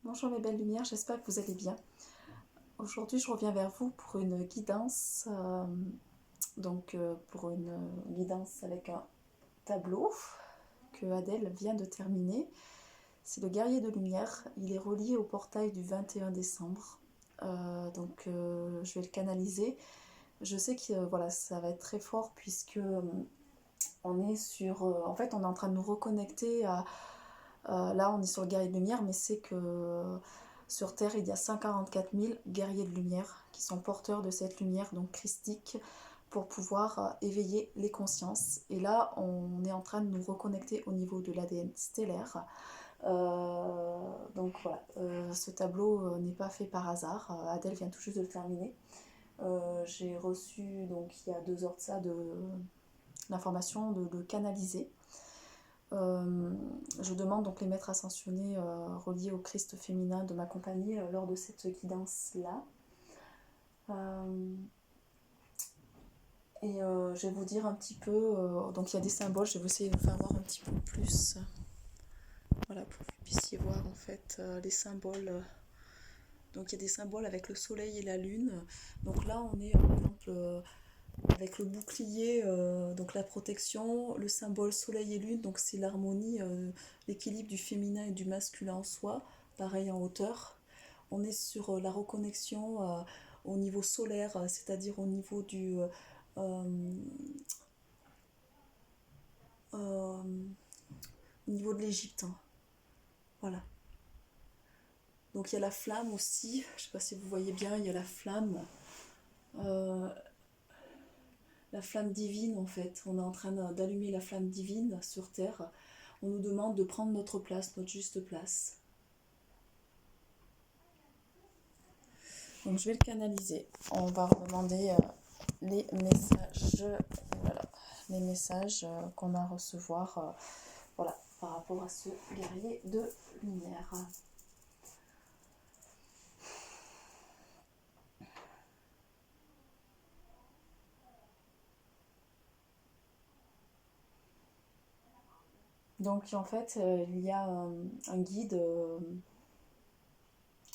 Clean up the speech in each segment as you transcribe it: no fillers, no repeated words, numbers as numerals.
Bonjour mes belles lumières, j'espère que vous allez bien. Aujourd'hui, je reviens vers vous pour une guidance, pour une guidance avec un tableau que Adèle vient de terminer. C'est le guerrier de lumière, il est relié au portail du 21 décembre. Je vais le canaliser. Je sais que voilà, ça va être très fort puisque on est sur... en fait, on est en train de nous reconnecter à... là, on est sur le guerrier de lumière, mais c'est que sur Terre, il y a 144 000 guerriers de lumière qui sont porteurs de cette lumière, donc christique, pour pouvoir éveiller les consciences. Et là, on est en train de nous reconnecter au niveau de l'ADN stellaire. Ce tableau n'est pas fait par hasard. Adèle vient tout juste de le terminer. J'ai reçu, donc il y a 2 heures de ça, l'information de le canaliser. Je demande donc les maîtres ascensionnés reliés au Christ féminin de m'accompagner lors de cette guidance-là. Je vais vous dire un petit peu, donc il y a des symboles, je vais essayer de vous faire voir un petit peu plus, voilà, pour que vous puissiez voir en fait les symboles. Donc il y a des symboles avec le soleil et la lune. Donc là on est par exemple avec le bouclier, donc la protection, le symbole soleil et lune, donc c'est l'harmonie, l'équilibre du féminin et du masculin en soi, pareil en hauteur. On est sur la reconnexion au niveau solaire, c'est-à-dire au niveau euh, euh, au niveau de l'Égypte, hein. Voilà. Donc il y a la flamme aussi, je ne sais pas si vous voyez bien, il y a euh, la flamme divine en fait. On est en train d'allumer la flamme divine sur Terre. On nous demande de prendre notre place, notre juste place. Donc je vais le canaliser. On va demander les messages, voilà, les messages qu'on a à recevoir, voilà, par rapport à ce guerrier de lumière. Donc en fait, il y a un guide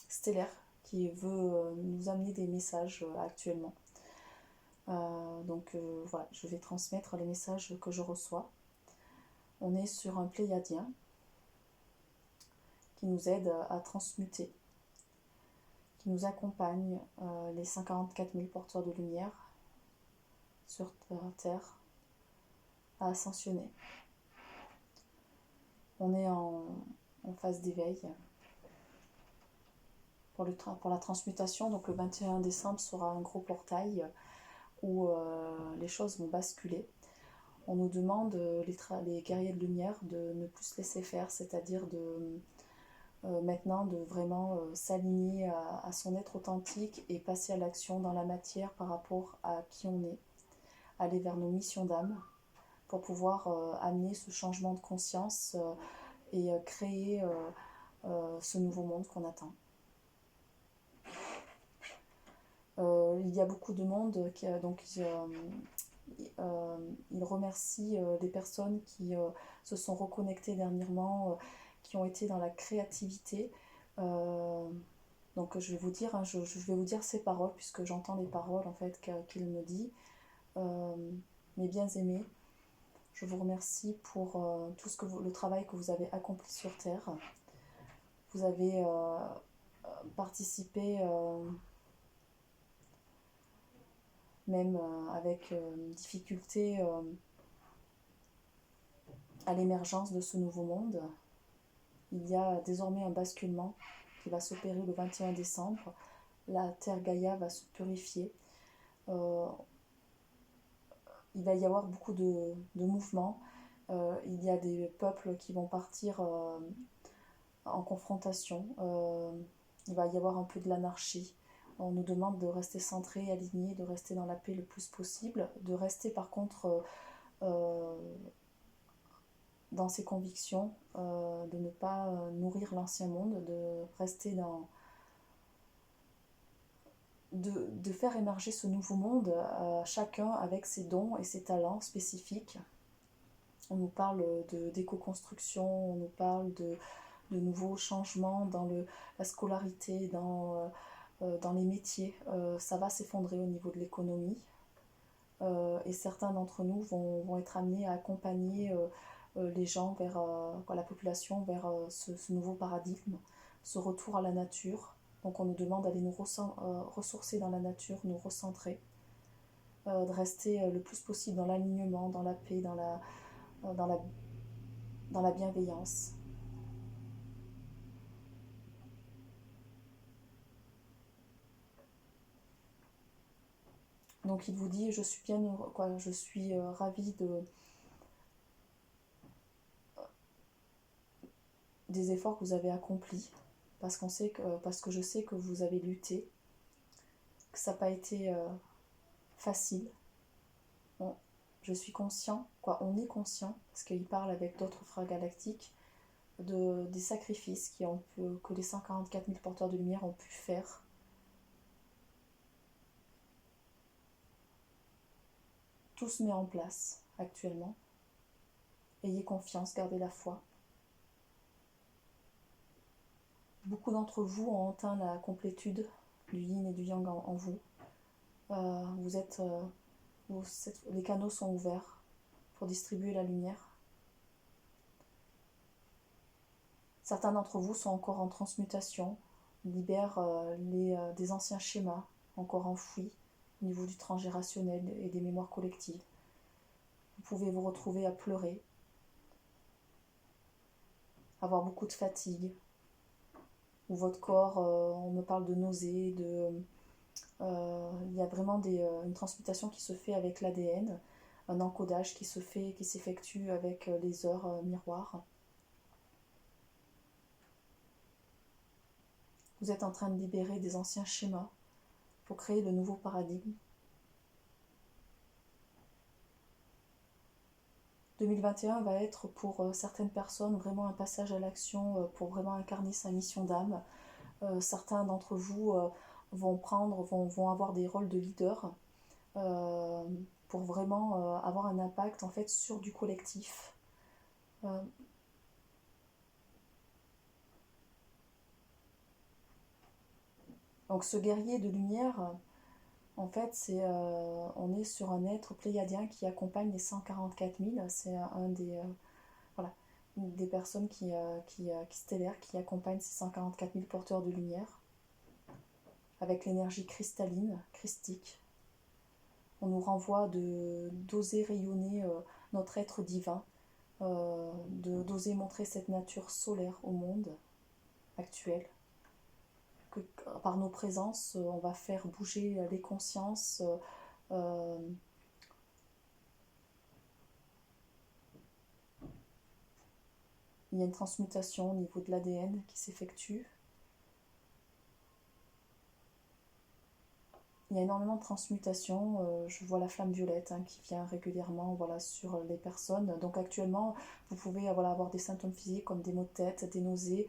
stellaire qui veut nous amener des messages actuellement. Voilà, je vais transmettre les messages que je reçois. On est sur un pléiadien qui nous aide à transmuter, qui nous accompagne, les 144 000 porteurs de lumière sur Terre, à ascensionner. On est en phase d'éveil pour la transmutation. Donc le 21 décembre sera un gros portail où les choses vont basculer. On nous demande, les guerriers de lumière, de ne plus se laisser faire, c'est-à-dire maintenant de vraiment s'aligner à son être authentique et passer à l'action dans la matière par rapport à qui on est, aller vers nos missions d'âme pour pouvoir amener ce changement de conscience et créer ce nouveau monde qu'on attend. Il y a beaucoup de monde il remercie des personnes qui se sont reconnectées dernièrement, qui ont été dans la créativité. Donc je vais vous dire, hein, je vais vous dire ces paroles puisque j'entends les paroles en fait qu'il me dit. Mes bien-aimés, je vous remercie pour tout le travail que vous avez accompli sur Terre. Vous avez participé, même avec difficulté, à l'émergence de ce nouveau monde. Il y a désormais un basculement qui va s'opérer le 21 décembre. La Terre Gaïa va se purifier. Il va y avoir beaucoup de mouvements. Il y a des peuples qui vont partir en confrontation. Il va y avoir un peu de l'anarchie. On nous demande de rester centré, aligné, de rester dans la paix le plus possible, de rester par contre dans ses convictions, de ne pas nourrir l'ancien monde, de rester dans... de faire émerger ce nouveau monde, chacun avec ses dons et ses talents spécifiques. On nous parle d'éco-construction, on nous parle de nouveaux changements dans la scolarité, dans les métiers. Ça va s'effondrer au niveau de l'économie. Et certains d'entre nous vont être amenés à accompagner les gens vers la population vers ce nouveau paradigme, ce retour à la nature. Donc on nous demande d'aller nous ressourcer dans la nature, nous recentrer, de rester le plus possible dans l'alignement, dans la paix, dans la, dans la bienveillance. Donc il vous dit, je suis bien heureux, je suis ravie des efforts que vous avez accomplis, parce que je sais que vous avez lutté, que ça n'a pas été facile. Je suis conscient, on est conscient, parce qu'il parle avec d'autres frères galactiques, des sacrifices que les 144 000 porteurs de lumière ont pu faire. Tout se met en place actuellement. Ayez confiance, gardez la foi. Beaucoup d'entre vous ont atteint la complétude du yin et du yang en vous. Les canaux sont ouverts pour distribuer la lumière. Certains d'entre vous sont encore en transmutation, libèrent des anciens schémas encore enfouis au niveau du transgénérationnel et des mémoires collectives. Vous pouvez vous retrouver à pleurer, avoir beaucoup de fatigue, ou votre corps, on me parle de nausées, il y a vraiment une transmutation qui se fait avec l'ADN, un encodage qui s'effectue avec les heures miroirs. Vous êtes en train de libérer des anciens schémas pour créer le nouveau paradigme. 2021 va être pour certaines personnes vraiment un passage à l'action pour vraiment incarner sa mission d'âme. Certains d'entre vous vont avoir des rôles de leader pour vraiment avoir un impact en fait sur du collectif. Donc ce guerrier de lumière, en fait, on est sur un être pléiadien qui accompagne les 144 000. C'est une des personnes stellaires qui accompagne ces 144 000 porteurs de lumière avec l'énergie cristalline, christique. On nous renvoie d'oser rayonner notre être divin, d'oser montrer cette nature solaire au monde actuel. Que par nos présences, on va faire bouger les consciences. Il y a une transmutation au niveau de l'ADN qui s'effectue. Il y a énormément de transmutation. Je vois la flamme violette qui vient régulièrement sur les personnes. Donc actuellement, vous pouvez avoir des symptômes physiques comme des maux de tête, des nausées,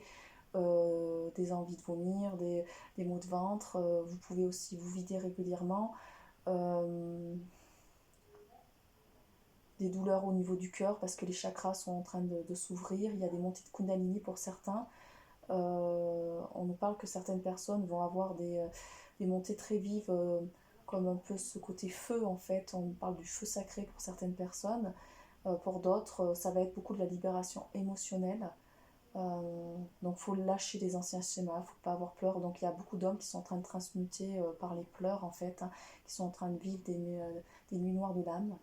des envies de vomir, des maux de ventre. Vous pouvez aussi vous vider régulièrement. Des douleurs au niveau du cœur parce que les chakras sont en train de s'ouvrir. Il y a des montées de Kundalini pour certains. On nous parle que certaines personnes vont avoir des montées très vives, comme un peu ce côté feu en fait. On parle du feu sacré pour certaines personnes. Pour d'autres, ça va être beaucoup de la libération émotionnelle. Donc il faut lâcher les anciens schémas, il ne faut pas avoir peur. Donc il y a beaucoup d'hommes qui sont en train de transmuter par les pleurs en fait, qui sont en train de vivre des nuits noires de l'âme.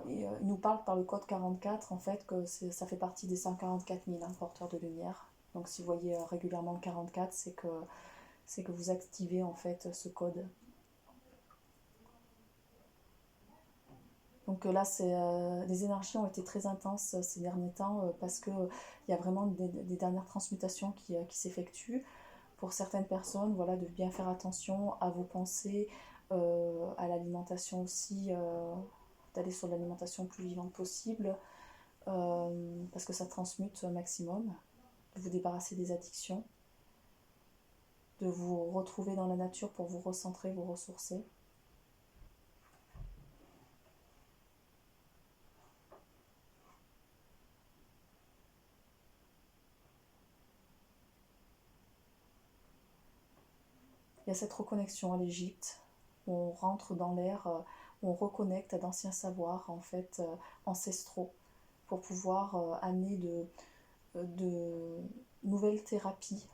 Il nous parle par le code 44 en fait que ça fait partie des 144 000 porteurs de lumière. Donc si vous voyez régulièrement le 44, c'est que vous activez en fait ce code. Donc là, les énergies ont été très intenses ces derniers temps parce qu'il y a vraiment des dernières transmutations qui s'effectuent. Pour certaines personnes, de bien faire attention à vos pensées, à l'alimentation aussi, d'aller sur l'alimentation plus vivante possible, parce que ça transmute au maximum, de vous débarrasser des addictions, de vous retrouver dans la nature pour vous recentrer, vous ressourcer. Il y a cette reconnexion à l'Égypte, où on rentre dans l'ère, où on reconnecte à d'anciens savoirs en fait ancestraux, pour pouvoir amener de nouvelles thérapies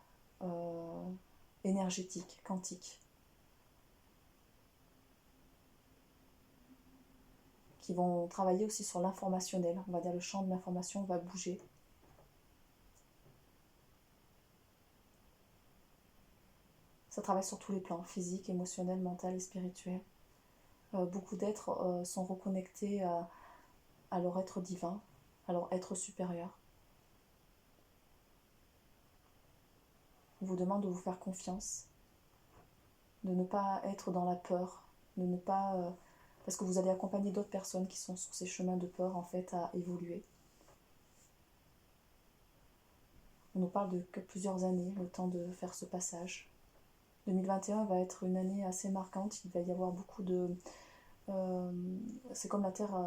énergétiques, quantiques, qui vont travailler aussi sur l'informationnel. On va dire le champ de l'information va bouger. Ça travaille sur tous les plans, physique, émotionnel, mental et spirituel. Beaucoup d'êtres sont reconnectés à leur être divin, à leur être supérieur. On vous demande de vous faire confiance, de ne pas être dans la peur, de ne pas... parce que vous allez accompagner d'autres personnes qui sont sur ces chemins de peur en fait à évoluer. On nous parle de plusieurs années, le temps de faire ce passage. 2021 va être une année assez marquante, il va y avoir beaucoup de... c'est comme la terre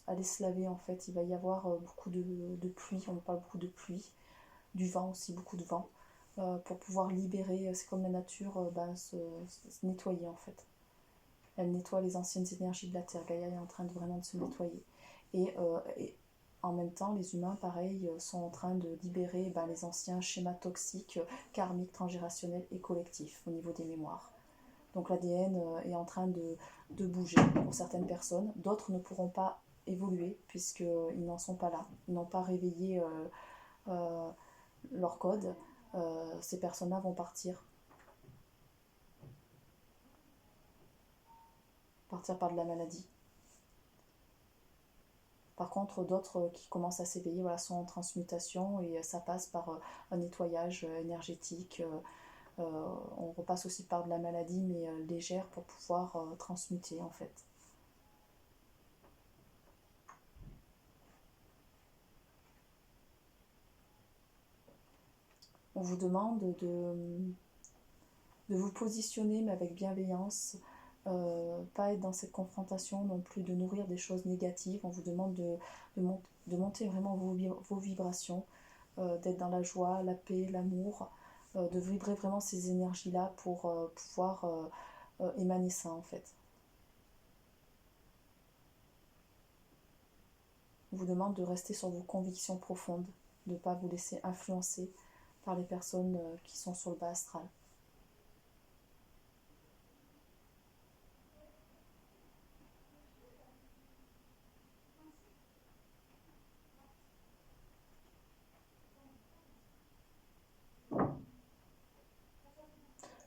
allait se laver en fait, il va y avoir beaucoup de pluie, on parle beaucoup de pluie, du vent aussi, beaucoup de vent, pour pouvoir libérer, c'est comme la nature se nettoyer en fait. Elle nettoie les anciennes énergies de la terre, Gaïa est en train de vraiment de se nettoyer. Et en même temps, les humains, pareil, sont en train de libérer les anciens schémas toxiques, karmiques, transgénérationnels et collectifs au niveau des mémoires. Donc l'ADN est en train de bouger pour certaines personnes. D'autres ne pourront pas évoluer puisqu'ils n'en sont pas là. Ils n'ont pas réveillé leur code. Ces personnes-là vont partir par de la maladie. Par contre, d'autres qui commencent à s'éveiller sont en transmutation et ça passe par un nettoyage énergétique. On repasse aussi par de la maladie, mais légère pour pouvoir transmuter en fait. On vous demande de vous positionner, mais avec bienveillance, pas être dans cette confrontation non plus, de nourrir des choses négatives. On vous demande de monter vraiment vos vibrations, d'être dans la joie, la paix, l'amour, de vibrer vraiment ces énergies-là pour pouvoir émaner ça en fait. On vous demande de rester sur vos convictions profondes, de ne pas vous laisser influencer par les personnes qui sont sur le bas astral.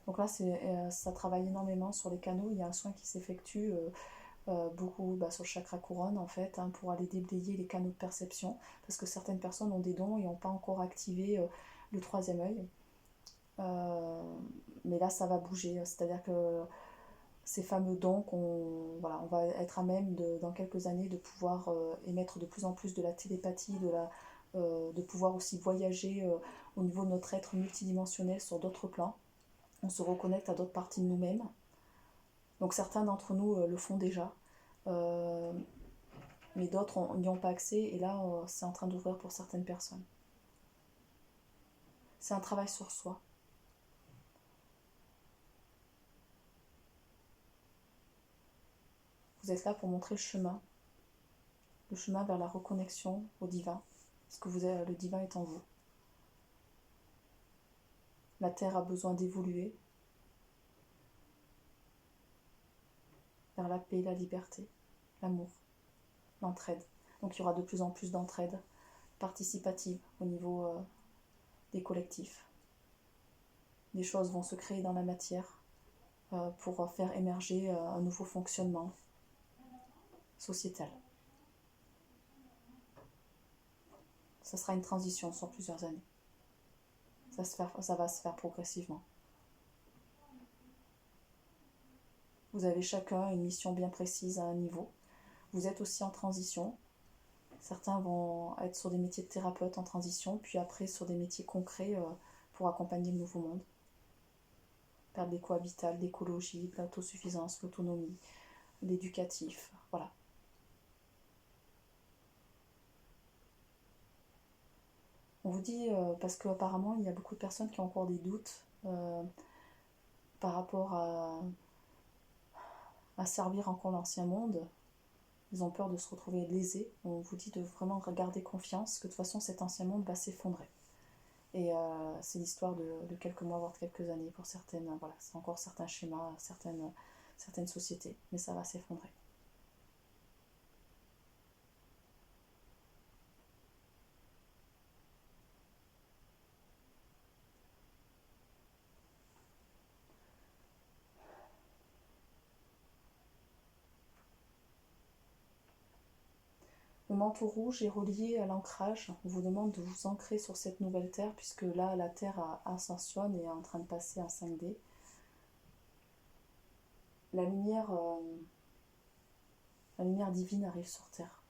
Donc là, ça travaille énormément sur les canaux. Il y a un soin qui s'effectue beaucoup sur le chakra couronne en fait, pour aller déblayer les canaux de perception. Parce que certaines personnes ont des dons et n'ont pas encore activé le troisième œil. Mais là, ça va bouger. C'est-à-dire que ces fameux dons, on va être à même dans quelques années de pouvoir émettre de plus en plus de la télépathie, de pouvoir aussi voyager au niveau de notre être multidimensionnel sur d'autres plans. On se reconnecte à d'autres parties de nous-mêmes. Donc certains d'entre nous le font déjà, mais d'autres n'y ont pas accès, et là c'est en train d'ouvrir pour certaines personnes. C'est un travail sur soi. Vous êtes là pour montrer le chemin vers la reconnexion au divin, parce que le divin est en vous. La terre a besoin d'évoluer vers la paix, la liberté, l'amour, l'entraide. Donc il y aura de plus en plus d'entraide participative au niveau des collectifs. Des choses vont se créer dans la matière pour faire émerger un nouveau fonctionnement sociétal. Ça sera une transition sur plusieurs années. Ça va se faire progressivement. Vous avez chacun une mission bien précise à un niveau. Vous êtes aussi en transition. Certains vont être sur des métiers de thérapeute en transition, puis après sur des métiers concrets pour accompagner le nouveau monde. Faire de l'éco-habitat, l'écologie, l'autosuffisance, l'autonomie, l'éducatif, voilà. On vous dit, parce qu'apparemment il y a beaucoup de personnes qui ont encore des doutes, par rapport à servir encore l'ancien monde. Ils ont peur de se retrouver lésés. On vous dit de vraiment garder confiance, que de toute façon cet ancien monde va s'effondrer. Et c'est l'histoire de quelques mois, voire de quelques années pour certaines. Voilà, c'est encore certains schémas, certaines sociétés, mais ça va s'effondrer. Le manteau rouge est relié à l'ancrage. On vous demande de vous ancrer sur cette nouvelle Terre, puisque là, la Terre ascensionne et est en train de passer en 5D. La lumière divine arrive sur Terre.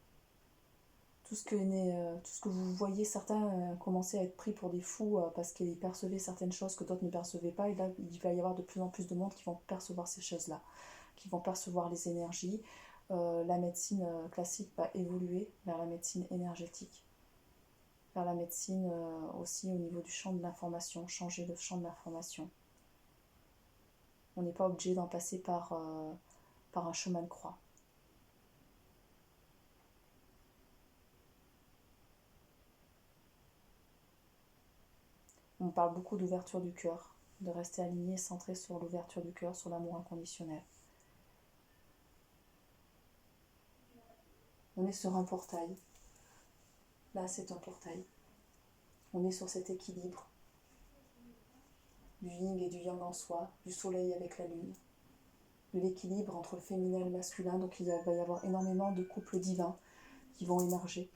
Tout ce que vous voyez, certains commençaient à être pris pour des fous parce qu'ils percevaient certaines choses que d'autres ne percevaient pas. Et là, il va y avoir de plus en plus de monde qui vont percevoir ces choses-là, qui vont percevoir les énergies. La médecine classique va évoluer vers la médecine énergétique, vers la médecine aussi au niveau du champ de l'information, changer le champ de l'information. On n'est pas obligé d'en passer par un chemin de croix. On parle beaucoup d'ouverture du cœur, de rester aligné, centré sur l'ouverture du cœur, sur l'amour inconditionnel. On est sur un portail. Là, c'est un portail. On est sur cet équilibre du yin et du yang en soi, du soleil avec la lune, de l'équilibre entre le féminin et le masculin. Donc il va y avoir énormément de couples divins qui vont émerger,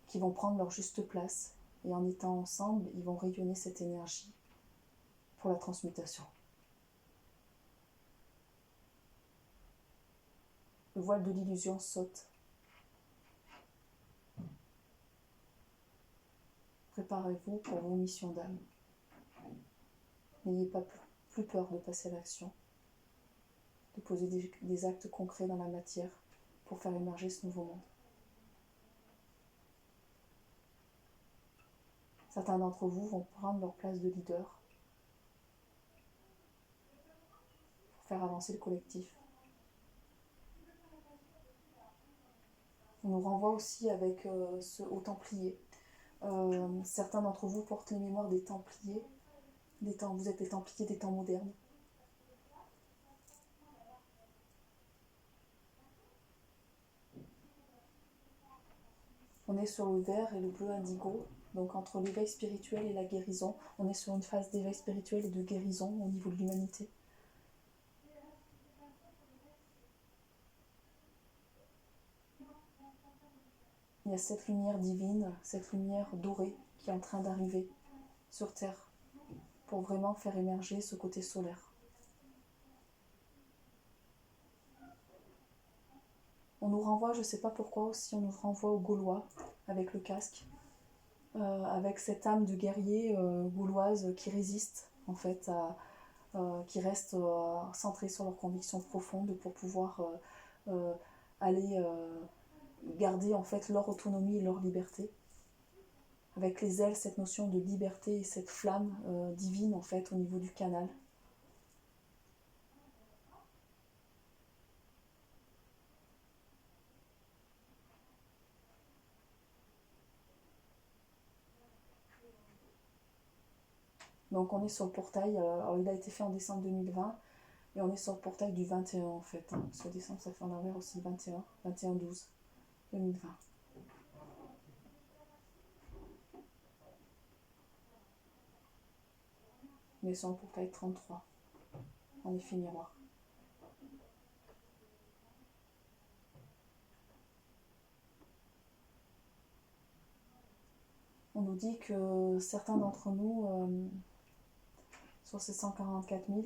qui vont prendre leur juste place. Et en étant ensemble, ils vont rayonner cette énergie pour la transmutation. Le voile de l'illusion saute. Préparez-vous pour vos missions d'âme. N'ayez pas plus peur de passer à l'action, de poser des actes concrets dans la matière pour faire émerger ce nouveau monde. Certains d'entre vous vont prendre leur place de leader pour faire avancer le collectif. On nous renvoie aussi avec aux Templiers. Certains d'entre vous portent les mémoires des Templiers. Vous êtes des Templiers des temps modernes. On est sur le vert et le bleu indigo. Donc entre l'éveil spirituel et la guérison, on est sur une phase d'éveil spirituel et de guérison au niveau de l'humanité. Il y a cette lumière divine, cette lumière dorée qui est en train d'arriver sur Terre pour vraiment faire émerger ce côté solaire. On nous renvoie, je ne sais pas pourquoi aussi, on nous renvoie aux Gaulois avec le casque. Avec cette âme de guerrier gauloise qui résiste en fait, qui reste centrée sur leurs convictions profondes pour pouvoir aller garder en fait leur autonomie et leur liberté. Avec les ailes, cette notion de liberté et cette flamme divine en fait au niveau du canal. Donc on est sur le portail, alors il a été fait en décembre 2020 et on est sur le portail du 21 en fait. Parce que décembre ça fait en envers aussi 21-12 2020. On est sur le portail 33 en effet miroir. On nous dit que certains d'entre nous, sur ces 144 000,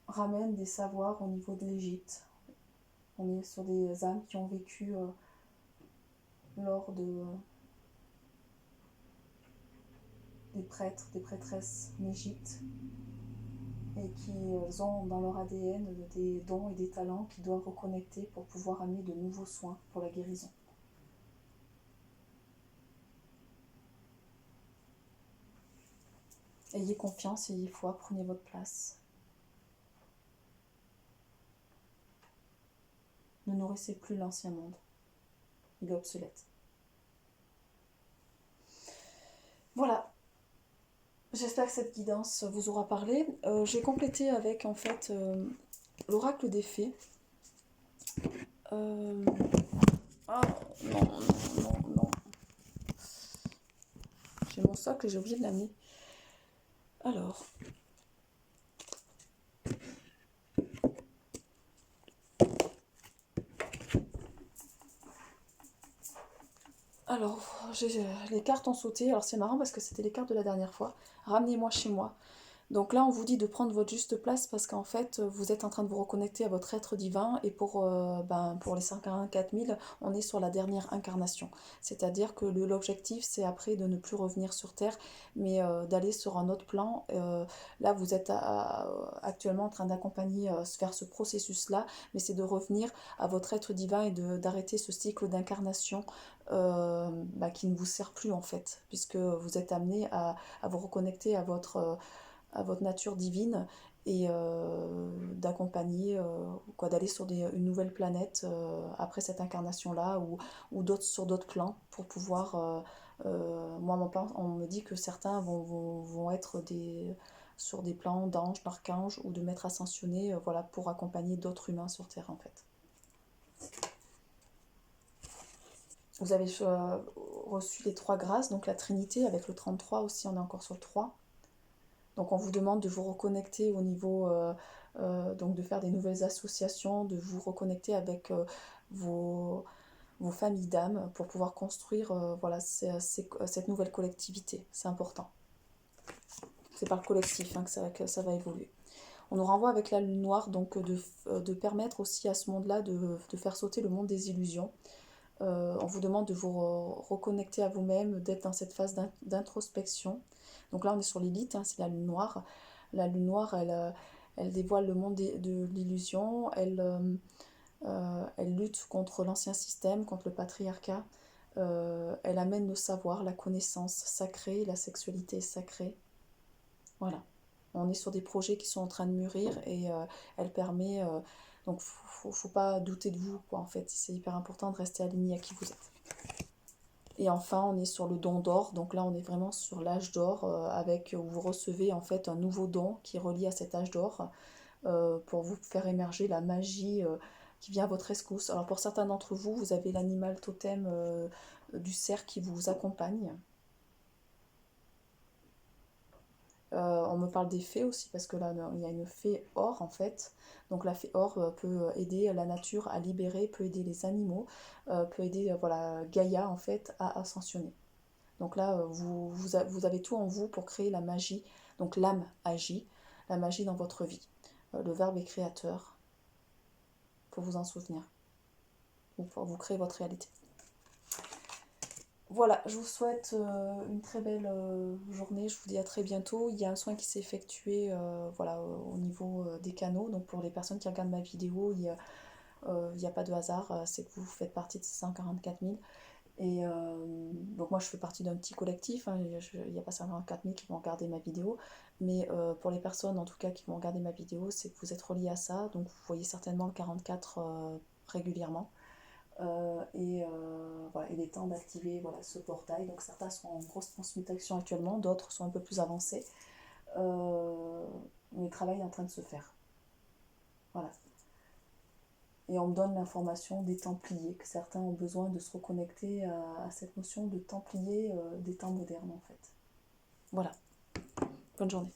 ramènent des savoirs au niveau de l'Égypte. On est sur des âmes qui ont vécu lors des prêtres, des prêtresses en Égypte et qui ont dans leur ADN des dons et des talents qui doivent reconnecter pour pouvoir amener de nouveaux soins pour la guérison. Ayez confiance, ayez foi, prenez votre place. Ne nourrissez plus l'ancien monde. Il est obsolète. Voilà. J'espère que cette guidance vous aura parlé. J'ai complété avec en fait l'oracle des fées. Ah non, non, non, non. J'ai mon socle et j'ai oublié de l'amener. Alors. Alors, les cartes ont sauté. Alors c'est marrant parce que c'était les cartes de la dernière fois. Ramenez-moi chez moi. Donc là, on vous dit de prendre votre juste place parce qu'en fait, vous êtes en train de vous reconnecter à votre être divin et pour les 54 000, on est sur la dernière incarnation. C'est-à-dire que l'objectif, c'est après de ne plus revenir sur Terre, mais d'aller sur un autre plan. Là, vous êtes actuellement en train d'accompagner vers ce processus-là, mais c'est de revenir à votre être divin et d'arrêter ce cycle d'incarnation qui ne vous sert plus en fait, puisque vous êtes amené à vous reconnecter à votre nature divine et d'accompagner, d'aller sur une nouvelle planète après cette incarnation-là ou sur d'autres plans pour pouvoir... moi, on me dit que certains vont être sur des plans d'anges, d'archanges ou de maîtres ascensionnés voilà, pour accompagner d'autres humains sur Terre en fait. Vous avez reçu les 3 grâces, donc la Trinité avec le 33 aussi, on est encore sur le 3. Donc on vous demande de vous reconnecter au niveau, donc de faire des nouvelles associations, de vous reconnecter avec vos familles d'âmes pour pouvoir construire voilà, cette nouvelle collectivité. C'est important. C'est par le collectif que ça va évoluer. On nous renvoie avec la lune noire, donc de permettre aussi à ce monde-là de faire sauter le monde des illusions. On vous demande de vous reconnecter à vous-même, d'être dans cette phase d'introspection. Donc là, on est sur Lilith, c'est la lune noire. La lune noire, elle dévoile le monde de l'illusion, elle lutte contre l'ancien système, contre le patriarcat. Elle amène le savoir, la connaissance sacrée, la sexualité sacrée. Voilà. On est sur des projets qui sont en train de mûrir et elle permet... donc, faut pas douter de vous, quoi, en fait. C'est hyper important de rester aligné à qui vous êtes. Et enfin, on est sur le don d'or. Donc là, on est vraiment sur l'âge d'or, où vous recevez en fait un nouveau don qui est relié à cet âge d'or pour vous faire émerger la magie qui vient à votre rescousse. Alors pour certains d'entre vous, vous avez l'animal totem du cerf qui vous accompagne. On me parle des fées aussi parce que là il y a une fée or en fait. Donc la fée or peut aider la nature à libérer, peut aider les animaux, peut aider voilà, Gaïa en fait à ascensionner. Donc là vous avez tout en vous pour créer la magie. Donc l'âme agit, la magie dans votre vie. Le verbe est créateur. Il faut vous en souvenir. Vous créez votre réalité. Voilà, je vous souhaite une très belle journée. Je vous dis à très bientôt. Il y a un soin qui s'est effectué voilà, au niveau des canaux. Donc pour les personnes qui regardent ma vidéo, il n'y a pas de hasard. C'est que vous faites partie de ces 144 000. Et donc moi je fais partie d'un petit collectif. Il n'y a pas 144 000 qui vont regarder ma vidéo. Mais pour les personnes en tout cas qui vont regarder ma vidéo, c'est que vous êtes reliés à ça. Donc vous voyez certainement le 44 régulièrement. Voilà, il est temps d'activer voilà, ce portail. Donc certains sont en grosse transmutation actuellement, d'autres sont un peu plus avancés. Mais le travail est en train de se faire. Voilà. Et on me donne l'information des Templiers, que certains ont besoin de se reconnecter à cette notion de Templiers des temps modernes en fait. Voilà. Bonne journée.